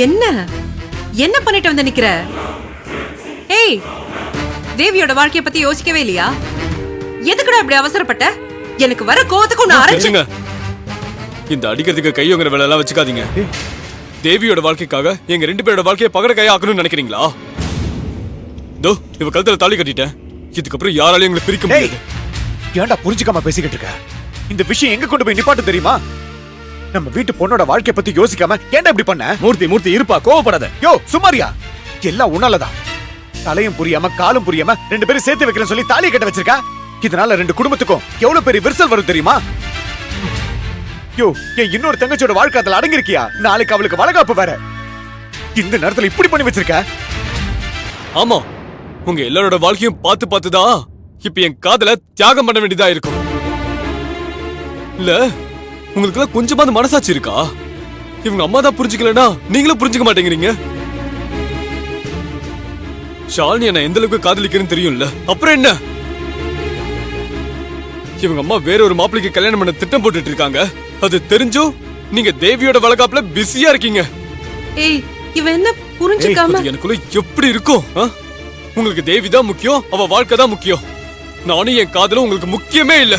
என்ன என்ன பண்ணிட்டு வந்து நிக்கிற? ஏய், தேவியோட வாழ்க்கைய பத்தி யோசிக்கவே இல்லையா? எதுக்குடா இப்படி அவசரப்பட்ட? எனக்கு வர கோவத்துக்கு உன்னை அரைச்சுங்க. இந்த அடிக்கிறதுக்கு கையோங்கிற வேலை எல்லாம் வச்சுக்காதீங்க. தேவியோட வாழ்க்கைக்காக எங்க 2 பேரோட வாழ்க்கையை பகட கையா ஆக்கணும்னு நினைக்கிறீங்களா? தோ இவ கழுத்துல தாலி கட்டிட்டேன். இதுக்கப்புறம் யாராலையும் எங்களை பிரிக்க முடியாது. ஏன்டா புரிஞ்சுக்காம பேசிக்கிட்டு இருக்க? இந்த விஷயம் எங்க கொண்டு போய் நிப்பாட்டு தெரியுமா? நம்ம வீட்டு பொண்ணோட வாழ்க்கைய பத்தி யோசிக்காம ஏன்டா இப்படி பண்ண? மூர்த்தி இருப்பா, கோவப்படாத. யோ சுமாரியா, எல்லாம் உன்னாலதான். தலையும் புரியாம காலும் புரியாம 2 பேரும் சேர்த்து வைக்கிறேன்னு சொல்லி தாலியை கட்ட வச்சிருக்கா. இதனால 2 குடும்பத்துக்கும் எவ்வளவு பெரிய விரிசல் வரும் தெரியுமா? யோ, என் இன்னொரு தங்கச்சியோட வாழ்க்கை அதுல அடங்கிருக்கியா? நாளைக்கு அவளுக்கு வளகாப்பு வேற. இந்த நேரத்துல இப்படி பண்ணி வச்சிருக்க. ஆமா, உங்க எல்லாரோட வாழ்க்கையும் பார்த்து பார்த்துதான் இப்ப என் காதல தியாகம் பண்ண வேண்டியதா இருக்கும். இல்ல உங்களுக்கு கொஞ்சமாவது மனசாட்சி இருக்கா? இவங்க அம்மா தான் புரிஞ்சுக்கலனா நீங்களும் புரிஞ்சுக்க மாட்டேங்கிறீங்க. ஷாலினி என்ன எந்த அளவுக்கு காதலிக்கிறேன்னு தெரியும்ல, அப்புறம் என்ன? இவங்க அம்மா வேற ஒரு மாப்பிளைக்கு கல்யாணம் பண்ண திட்டம் போட்டுட்டு இருக்காங்க. அது தெரிஞ்சும் நீங்க தேவியோட வளகாப்புல பிஸியா இருக்கீங்க. ஏய், இவன் என்ன புரிஞ்சுக்காம? எனக்குள்ள எப்படி இருக்கும்? உங்களுக்கு தேவி தான் முக்கியம், அவ வாழ்க்கை தான் முக்கியம். நானும் என் காதலும் உங்களுக்கு முக்கியமே இல்ல.